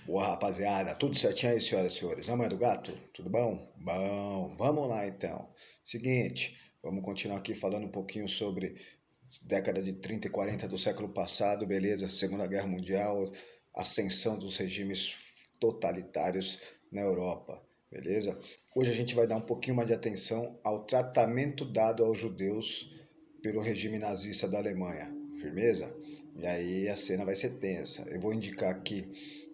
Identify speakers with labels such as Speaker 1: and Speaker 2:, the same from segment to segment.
Speaker 1: Boa, rapaziada, tudo certinho aí, senhoras e senhores? A mãe do gato, tudo bom? Bom, vamos lá então. Seguinte, vamos continuar aqui falando um pouquinho sobre década de 30 e 40 do século passado, beleza? Segunda Guerra Mundial, ascensão dos regimes totalitários na Europa, beleza? Hoje a gente vai dar um pouquinho mais de atenção ao tratamento dado aos judeus pelo regime nazista da Alemanha, firmeza? E aí a cena vai ser tensa. Eu vou indicar aqui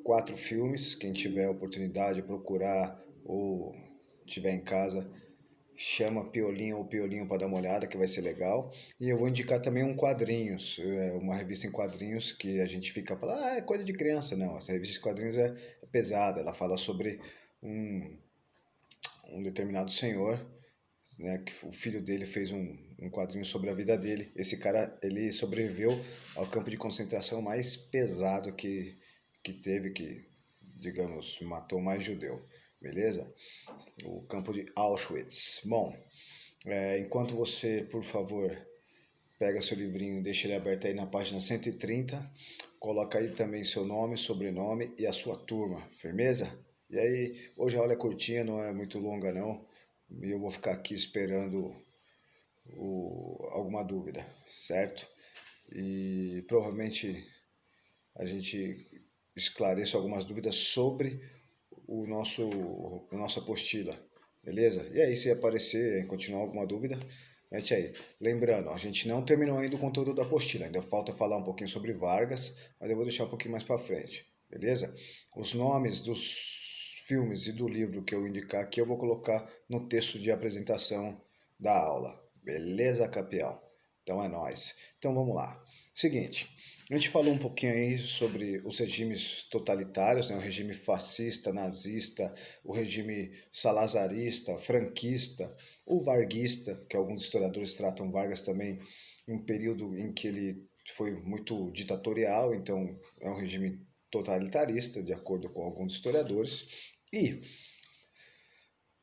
Speaker 1: 4 filmes, quem tiver a oportunidade de procurar ou tiver em casa, chama Piolinho ou Piolinho para dar uma olhada, que vai ser legal. E eu vou indicar também um quadrinhos, uma revista em quadrinhos que a gente fica falando, é coisa de criança. Não, essa revista em quadrinhos é pesada, ela fala sobre um determinado senhor, né, que o filho dele fez um quadrinho sobre a vida dele. Esse cara, ele sobreviveu ao campo de concentração mais pesado que teve, que, digamos, matou mais judeu, beleza? O campo de Auschwitz. Bom, enquanto você, por favor, pega seu livrinho e deixa ele aberto aí na página 130, coloca aí também seu nome, sobrenome e a sua turma, firmeza? E aí, hoje a aula é curtinha, não é muito longa não, e eu vou ficar aqui esperando alguma dúvida, certo? E provavelmente a gente esclareça algumas dúvidas sobre a nossa apostila, beleza? E aí, se aparecer, continuar alguma dúvida, mete aí. Lembrando, a gente não terminou ainda o conteúdo da apostila, ainda falta falar um pouquinho sobre Vargas, mas eu vou deixar um pouquinho mais para frente, beleza? Os nomes dos filmes e do livro que eu indicar aqui eu vou colocar no texto de apresentação da aula, beleza, campeão? Então é nóis. Então vamos lá. Seguinte, a gente falou um pouquinho aí sobre os regimes totalitários, né? O regime fascista, nazista, o regime salazarista, franquista, o varguista, que alguns historiadores tratam Vargas também em um período em que ele foi muito ditatorial, então é um regime totalitarista, de acordo com alguns historiadores. E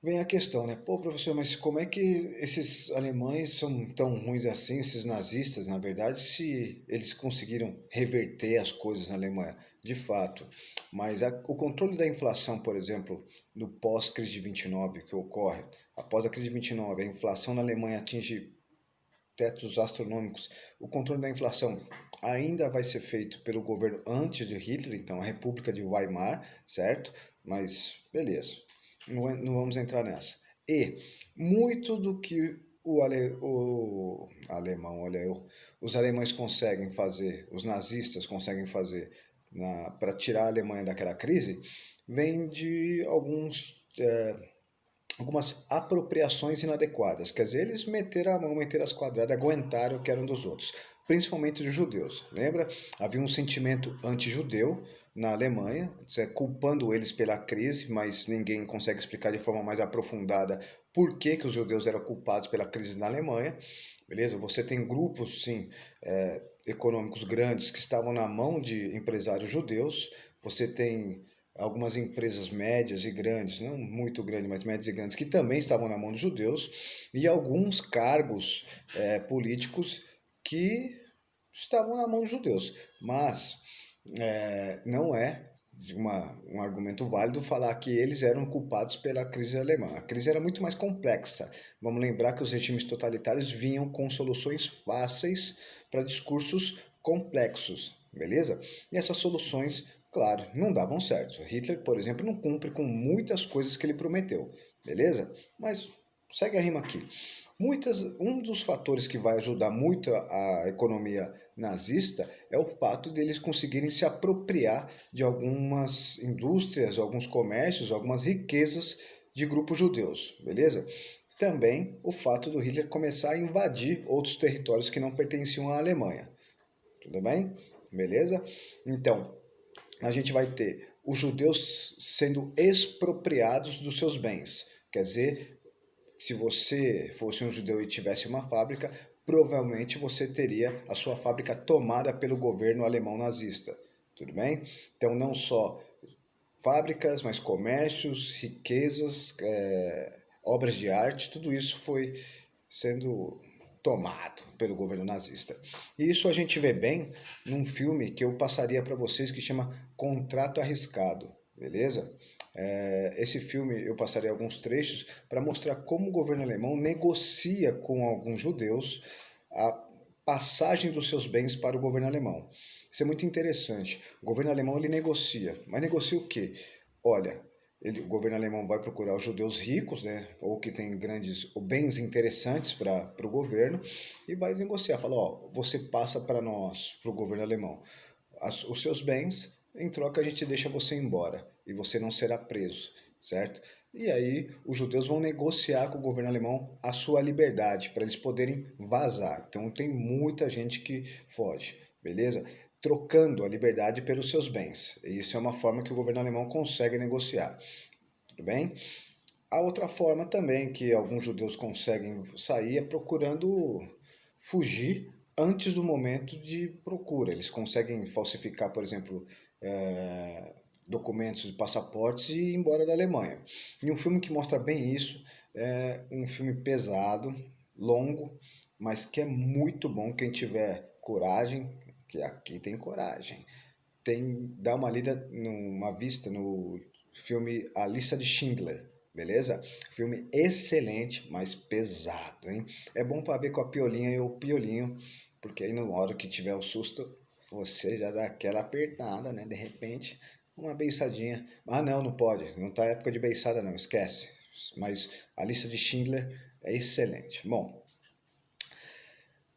Speaker 1: vem a questão, né? Pô, professor, mas como é que esses alemães são tão ruins assim, esses nazistas, na verdade, se eles conseguiram reverter as coisas na Alemanha? De fato. Mas o controle da inflação, por exemplo, no pós-crise de 29 que ocorre, após a crise de 29, a inflação na Alemanha atinge tetos astronômicos. O controle da inflação ainda vai ser feito pelo governo antes de Hitler, então a República de Weimar, certo? Mas beleza, não vamos entrar nessa. E muito do que o alemão, olha eu, os alemães conseguem fazer, os nazistas conseguem fazer para tirar a Alemanha daquela crise, vem de algumas apropriações inadequadas. Quer dizer, eles meteram a mão, meteram as quadradas, aguentaram o que eram dos outros, principalmente dos judeus. Lembra? Havia um sentimento anti-judeu na Alemanha, culpando eles pela crise, mas ninguém consegue explicar de forma mais aprofundada por que os judeus eram culpados pela crise na Alemanha. Beleza? Você tem grupos, sim, econômicos grandes que estavam na mão de empresários judeus. Você tem algumas empresas médias e grandes, não muito grandes, mas médias e grandes, que também estavam na mão dos judeus, e alguns cargos políticos que estavam na mão dos judeus. Mas não é um argumento válido falar que eles eram culpados pela crise alemã. A crise era muito mais complexa. Vamos lembrar que os regimes totalitários vinham com soluções fáceis para discursos complexos, beleza? E essas soluções, claro, não davam certo. Hitler, por exemplo, não cumpre com muitas coisas que ele prometeu, beleza? Mas segue a rima aqui. Um dos fatores que vai ajudar muito a economia nazista é o fato deles conseguirem se apropriar de algumas indústrias, alguns comércios, algumas riquezas de grupos judeus, beleza? Também o fato do Hitler começar a invadir outros territórios que não pertenciam à Alemanha. Tudo bem? Beleza? Então, a gente vai ter os judeus sendo expropriados dos seus bens. Quer dizer, se você fosse um judeu e tivesse uma fábrica, provavelmente você teria a sua fábrica tomada pelo governo alemão nazista. Tudo bem? Então, não só fábricas, mas comércios, riquezas, obras de arte, tudo isso foi sendo tomado pelo governo nazista. E isso a gente vê bem num filme que eu passaria para vocês que chama Contrato Arriscado, beleza? Esse filme eu passaria alguns trechos para mostrar como o governo alemão negocia com alguns judeus a passagem dos seus bens para o governo alemão. Isso é muito interessante. O governo alemão ele negocia, mas negocia o quê? Olha, o governo alemão vai procurar os judeus ricos, né, ou que têm grandes ou bens interessantes para o governo, e vai negociar. Fala, ó, você passa para nós, para o governo alemão, os seus bens, em troca a gente deixa você embora e você não será preso, certo? E aí os judeus vão negociar com o governo alemão a sua liberdade para eles poderem vazar. Então tem muita gente que foge, beleza? Trocando a liberdade pelos seus bens. E isso é uma forma que o governo alemão consegue negociar. Tudo bem? A outra forma também que alguns judeus conseguem sair é procurando fugir antes do momento de procura. Eles conseguem falsificar, por exemplo, documentos de passaportes e ir embora da Alemanha. E um filme que mostra bem isso é um filme pesado, longo, mas que é muito bom. Quem tiver coragem, que aqui tem coragem, dá uma lida, uma vista no filme A Lista de Schindler, beleza? Filme excelente, mas pesado, hein? É bom para ver com a Piolinha e o Piolinho, porque aí na hora que tiver o susto, você já dá aquela apertada, né? De repente, uma beiçadinha. Ah, não, não pode. Não tá época de beiçada, não, esquece. Mas A Lista de Schindler é excelente. Bom,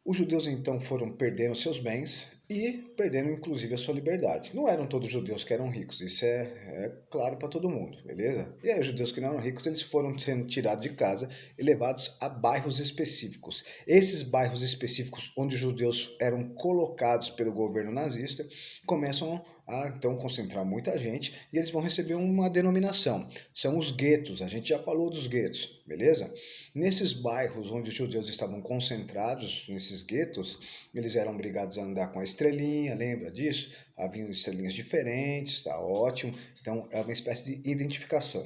Speaker 1: os judeus então foram perdendo seus bens e perdendo inclusive a sua liberdade. Não eram todos judeus que eram ricos, isso é claro para todo mundo, beleza? E aí os judeus que não eram ricos, eles foram sendo tirados de casa e levados a bairros específicos. Esses bairros específicos onde os judeus eram colocados pelo governo nazista começam a então concentrar muita gente e eles vão receber uma denominação. São os guetos, a gente já falou dos guetos, beleza? Nesses bairros onde os judeus estavam concentrados, nesses guetos, eles eram obrigados a andar com a estrelinha, lembra disso? Haviam estrelinhas diferentes, tá ótimo. Então é uma espécie de identificação.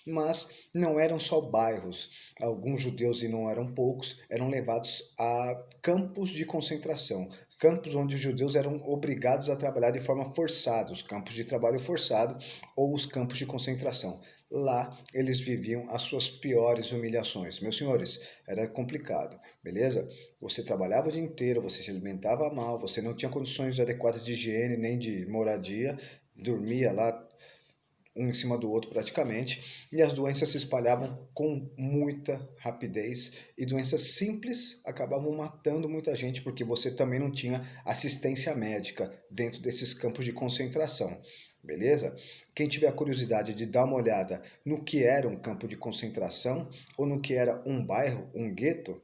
Speaker 1: Mas não eram só bairros. Alguns judeus, e não eram poucos, eram levados a campos de concentração. Campos onde os judeus eram obrigados a trabalhar de forma forçada, os campos de trabalho forçado ou os campos de concentração. Lá eles viviam as suas piores humilhações. Meus senhores, era complicado, beleza? Você trabalhava o dia inteiro, você se alimentava mal, você não tinha condições adequadas de higiene nem de moradia, dormia lá um em cima do outro praticamente, e as doenças se espalhavam com muita rapidez, e doenças simples acabavam matando muita gente, porque você também não tinha assistência médica dentro desses campos de concentração, beleza? Quem tiver a curiosidade de dar uma olhada no que era um campo de concentração, ou no que era um bairro, um gueto,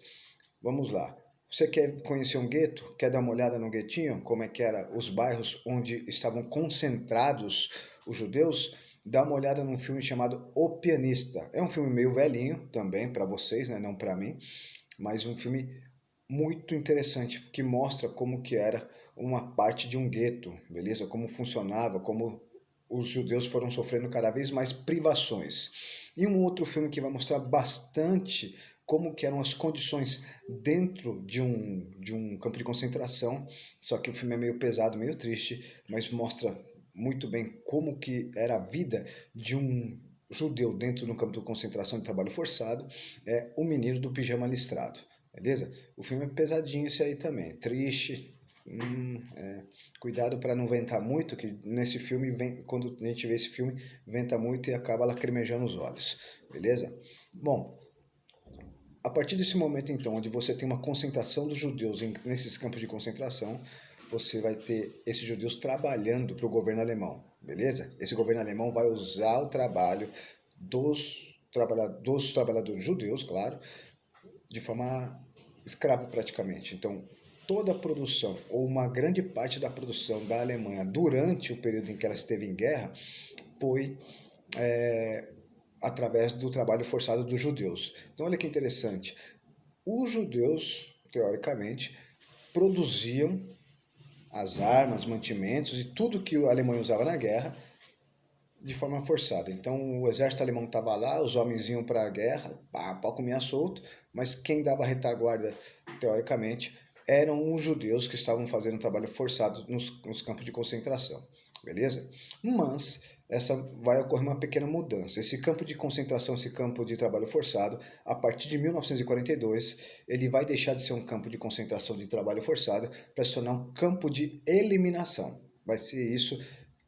Speaker 1: vamos lá. Você quer conhecer um gueto? Quer dar uma olhada no guetinho? Como é que eram os bairros onde estavam concentrados os judeus? Dá uma olhada num filme chamado O Pianista. É um filme meio velhinho também para vocês, né? Não para mim, mas um filme muito interessante que mostra como que era uma parte de um gueto, beleza? Como funcionava, como os judeus foram sofrendo cada vez mais privações. E um outro filme que vai mostrar bastante como que eram as condições dentro de um campo de concentração, só que o filme é meio pesado, meio triste, mas mostra muito bem como que era a vida de um judeu dentro de um campo de concentração de trabalho forçado, é O Menino do Pijama Listrado, beleza? O filme é pesadinho esse aí também, triste, cuidado para não ventar muito, que nesse filme, quando a gente vê esse filme, venta muito e acaba lacrimejando os olhos, beleza? Bom, a partir desse momento então, onde você tem uma concentração dos judeus nesses campos de concentração, você vai ter esses judeus trabalhando para o governo alemão, beleza? Esse governo alemão vai usar o trabalho dos trabalhadores judeus, claro, de forma escrava praticamente. Então, toda a produção, ou uma grande parte da produção da Alemanha durante o período em que ela esteve em guerra, foi através do trabalho forçado dos judeus. Então, olha que interessante. Os judeus, teoricamente, produziam as armas, mantimentos e tudo que a Alemanha usava na guerra de forma forçada. Então o exército alemão estava lá, os homens iam para a guerra, pau comia solto, mas quem dava retaguarda, teoricamente, eram os judeus que estavam fazendo um trabalho forçado nos campos de concentração, beleza? Mas essa vai ocorrer uma pequena mudança. Esse campo de concentração, esse campo de trabalho forçado, a partir de 1942, ele vai deixar de ser um campo de concentração de trabalho forçado para se tornar um campo de eliminação. Vai ser isso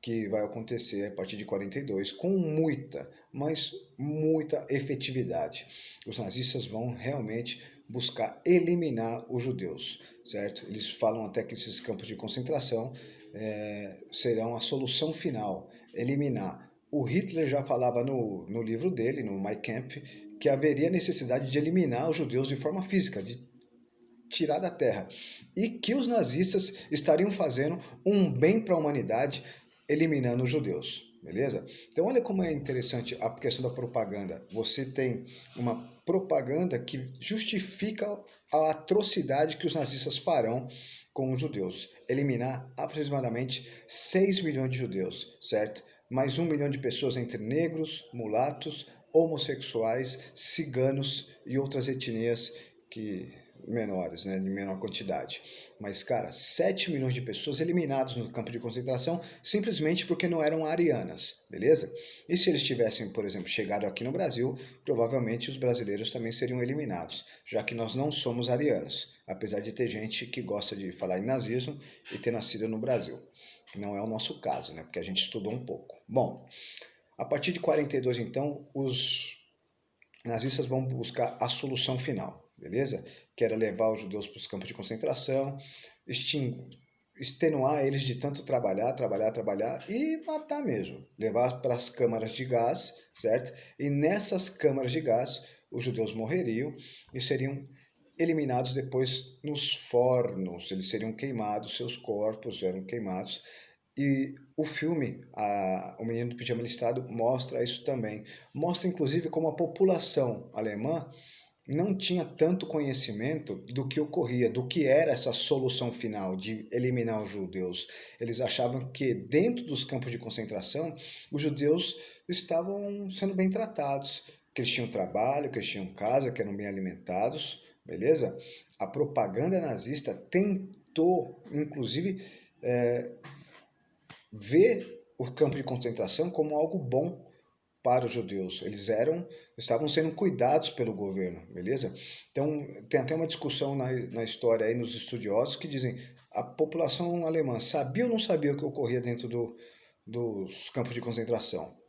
Speaker 1: que vai acontecer a partir de 42, com muita, mas muita efetividade. Os nazistas vão realmente buscar eliminar os judeus, certo? Eles falam até que esses campos de concentração serão a solução final, eliminar. O Hitler já falava no livro dele, no Mein Kampf, que haveria necessidade de eliminar os judeus de forma física, de tirar da terra, e que os nazistas estariam fazendo um bem para a humanidade eliminando os judeus, beleza? Então olha como é interessante a questão da propaganda. Você tem uma propaganda que justifica a atrocidade que os nazistas farão com os judeus. Eliminar aproximadamente 6 milhões de judeus, certo? Mais 1 milhão de pessoas entre negros, mulatos, homossexuais, ciganos e outras etnias que menores, né, de menor quantidade. Mas, cara, 7 milhões de pessoas eliminadas no campo de concentração simplesmente porque não eram arianas, beleza? E se eles tivessem, por exemplo, chegado aqui no Brasil, provavelmente os brasileiros também seriam eliminados, já que nós não somos arianos, apesar de ter gente que gosta de falar em nazismo e ter nascido no Brasil. Não é o nosso caso, né, porque a gente estudou um pouco. Bom, a partir de 42, então, os nazistas vão buscar a solução final, beleza? Que era levar os judeus para os campos de concentração, extenuar eles de tanto trabalhar e matar mesmo. Levar para as câmaras de gás, certo? E nessas câmaras de gás, os judeus morreriam e seriam eliminados depois nos fornos. Eles seriam queimados, seus corpos eram queimados. E o filme, O Menino do Pijama Listrado, mostra isso também. Mostra, inclusive, como a população alemã não tinha tanto conhecimento do que ocorria, do que era essa solução final de eliminar os judeus. Eles achavam que dentro dos campos de concentração, os judeus estavam sendo bem tratados, que eles tinham trabalho, que eles tinham casa, que eram bem alimentados, beleza? A propaganda nazista tentou, inclusive, ver o campo de concentração como algo bom para os judeus. Eles estavam sendo cuidados pelo governo, beleza? Então, tem até uma discussão na história aí nos estudiosos que dizem a população alemã sabia ou não sabia o que ocorria dentro dos campos de concentração.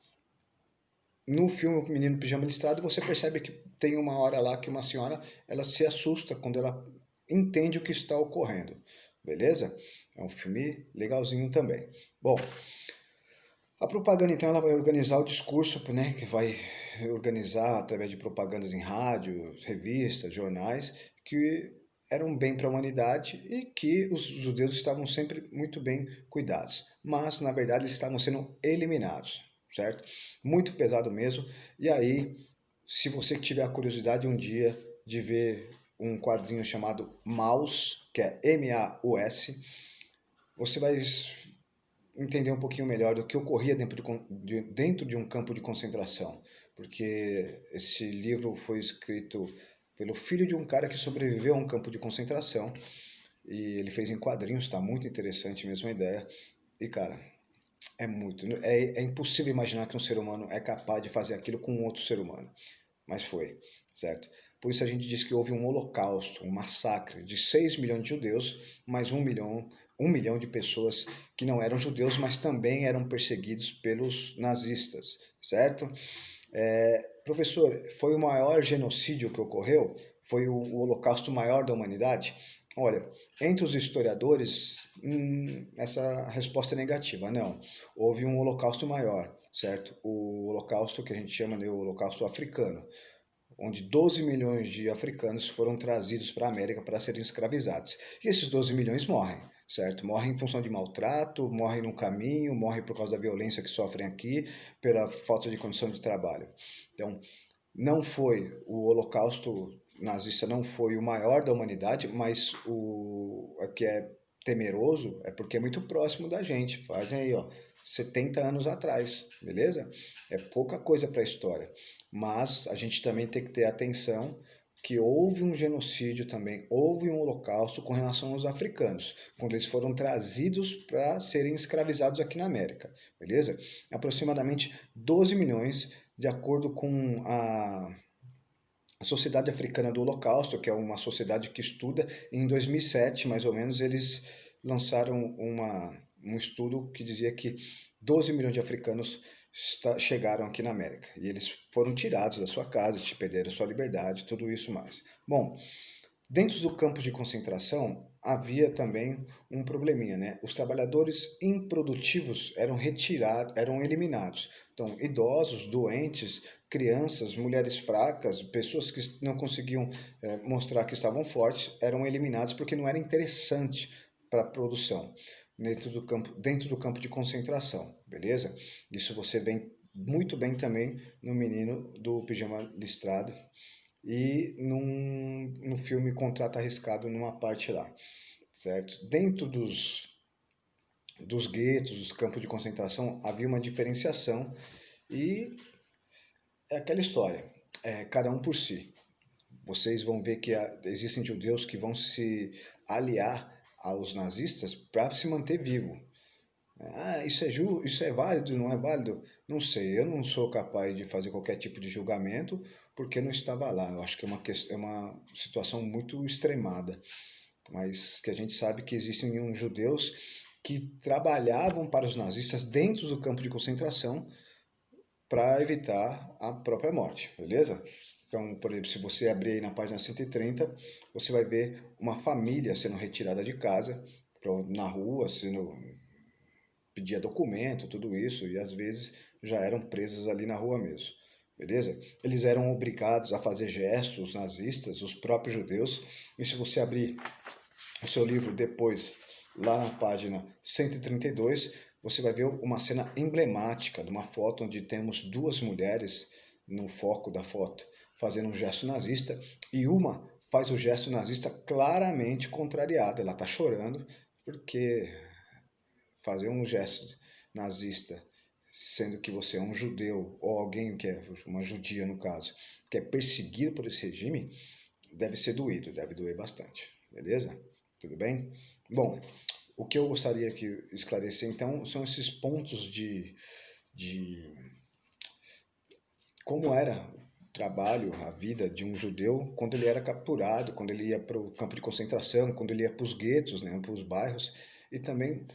Speaker 1: No filme O Menino do Pijama Listrado, você percebe que tem uma hora lá que uma senhora ela se assusta quando ela entende o que está ocorrendo, beleza? É um filme legalzinho também. Bom, a propaganda, então, ela vai organizar o discurso, né, que vai organizar através de propagandas em rádio, revistas, jornais, que eram bem para a humanidade e que os judeus estavam sempre muito bem cuidados. Mas, na verdade, eles estavam sendo eliminados, certo? Muito pesado mesmo. E aí, se você tiver a curiosidade um dia de ver um quadrinho chamado Maus, que é M-A-U-S, você vai entender um pouquinho melhor do que ocorria dentro de um campo de concentração, porque esse livro foi escrito pelo filho de um cara que sobreviveu a um campo de concentração e ele fez em quadrinhos, tá muito interessante mesmo a ideia. E cara, é impossível imaginar que um ser humano é capaz de fazer aquilo com um outro ser humano, mas foi, certo? Por isso a gente diz que houve um holocausto, um massacre de 6 milhões de judeus, mais 1 milhão de pessoas que não eram judeus, mas também eram perseguidos pelos nazistas, certo? Professor, foi o maior genocídio que ocorreu? Foi o holocausto maior da humanidade? Olha, entre os historiadores, essa resposta é negativa. Não, houve um holocausto maior, certo? O holocausto que a gente chama de holocausto africano, onde 12 milhões de africanos foram trazidos para a América para serem escravizados. E esses 12 milhões morrem, certo? Morrem em função de maltrato, morrem no caminho, morrem por causa da violência que sofrem aqui, pela falta de condição de trabalho. Então, não foi o holocausto nazista, não foi o maior da humanidade, mas o que é temeroso é porque é muito próximo da gente. Fazem aí, ó, 70 anos atrás, beleza? É pouca coisa para a história. Mas a gente também tem que ter atenção que houve um genocídio também, houve um holocausto com relação aos africanos, quando eles foram trazidos para serem escravizados aqui na América, beleza? Aproximadamente 12 milhões, de acordo com a Sociedade Africana do Holocausto, que é uma sociedade que estuda, em 2007, mais ou menos, eles lançaram um estudo que dizia que 12 milhões de africanos chegaram aqui na América. E eles foram tirados da sua casa, perderam sua liberdade, tudo isso mais. Bom, dentro do campo de concentração, havia também um probleminha, né? Os trabalhadores improdutivos eram retirados, eram eliminados. Então, idosos, doentes, crianças, mulheres fracas, pessoas que não conseguiam mostrar que estavam fortes, eram eliminados porque não era interessante para a produção dentro do campo de concentração, beleza? Isso você vê muito bem também no Menino do Pijama Listrado e no filme Contrato Arriscado, numa parte lá, certo? Dentro dos guetos, dos campos de concentração, havia uma diferenciação e é aquela história, cada um por si. Vocês vão ver que existem judeus que vão se aliar aos nazistas para se manter vivo. Isso é válido, não é válido? Não sei, eu não sou capaz de fazer qualquer tipo de julgamento porque não estava lá. Eu acho que é uma situação muito extremada, mas que a gente sabe que existem uns judeus que trabalhavam para os nazistas dentro do campo de concentração para evitar a própria morte, beleza? Então, por exemplo, se você abrir aí na página 130, você vai ver uma família sendo retirada de casa, na rua, sendo pedia documento, tudo isso, e às vezes já eram presas ali na rua mesmo, beleza? Eles eram obrigados a fazer gestos nazistas, os próprios judeus, e se você abrir o seu livro depois, lá na página 132, você vai ver uma cena emblemática de uma foto onde temos duas mulheres no foco da foto fazendo um gesto nazista e uma faz o gesto nazista claramente contrariada. Ela está chorando porque fazer um gesto nazista, sendo que você é um judeu ou alguém que é uma judia no caso, que é perseguido por esse regime, deve ser doído, deve doer bastante, beleza? Tudo bem? Bom, o que eu gostaria de esclarecer então são esses pontos de como era o trabalho, a vida de um judeu quando ele era capturado, quando ele ia para o campo de concentração, quando ele ia para os guetos, né, para os bairros, e também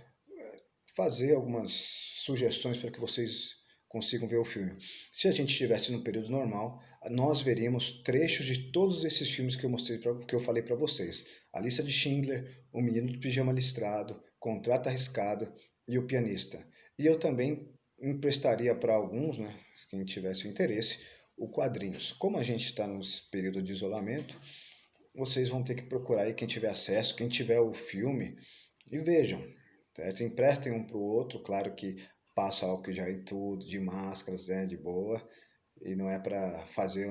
Speaker 1: fazer algumas sugestões para que vocês consigam ver o filme. Se a gente estivesse no período normal, nós veríamos trechos de todos esses filmes que eu mostrei, que eu falei para vocês. A Lista de Schindler, O Menino do Pijama Listrado, Contrato Arriscado e O Pianista. E eu também emprestaria para alguns, né, quem tivesse interesse, o quadrinhos. Como a gente está nesse período de isolamento, vocês vão ter que procurar aí quem tiver acesso, quem tiver o filme, e vejam, certo? Emprestem um para o outro, claro que passa álcool já em tudo, de máscaras, né, de boa, e não é para fazer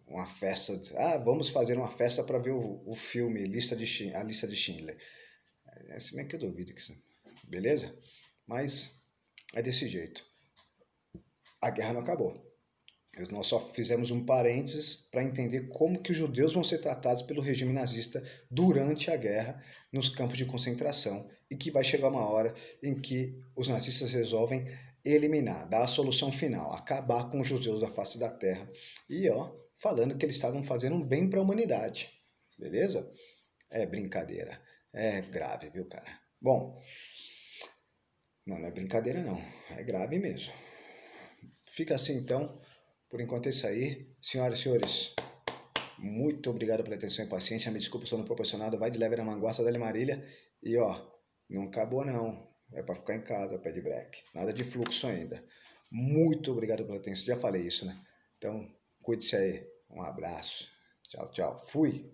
Speaker 1: uma festa, vamos fazer uma festa para ver o filme A Lista de Schindler. Se bem que eu duvido que isso, beleza? Mas é desse jeito. A guerra não acabou. Nós só fizemos um parênteses para entender como que os judeus vão ser tratados pelo regime nazista durante a guerra nos campos de concentração e que vai chegar uma hora em que os nazistas resolvem eliminar, dar a solução final, acabar com os judeus da face da terra e falando que eles estavam fazendo um bem para a humanidade, beleza? É brincadeira, é grave, viu, cara? Bom, não é brincadeira não, é grave mesmo. Fica assim então. Por enquanto é isso aí. Senhoras e senhores, muito obrigado pela atenção e paciência. Me desculpe se eu não proporcionado. Vai de leve na manguaça da Marília. E não acabou não. É para ficar em casa, pé de breque. Nada de fluxo ainda. Muito obrigado pela atenção. Já falei isso, né? Então, cuide-se aí. Um abraço. Tchau, tchau. Fui.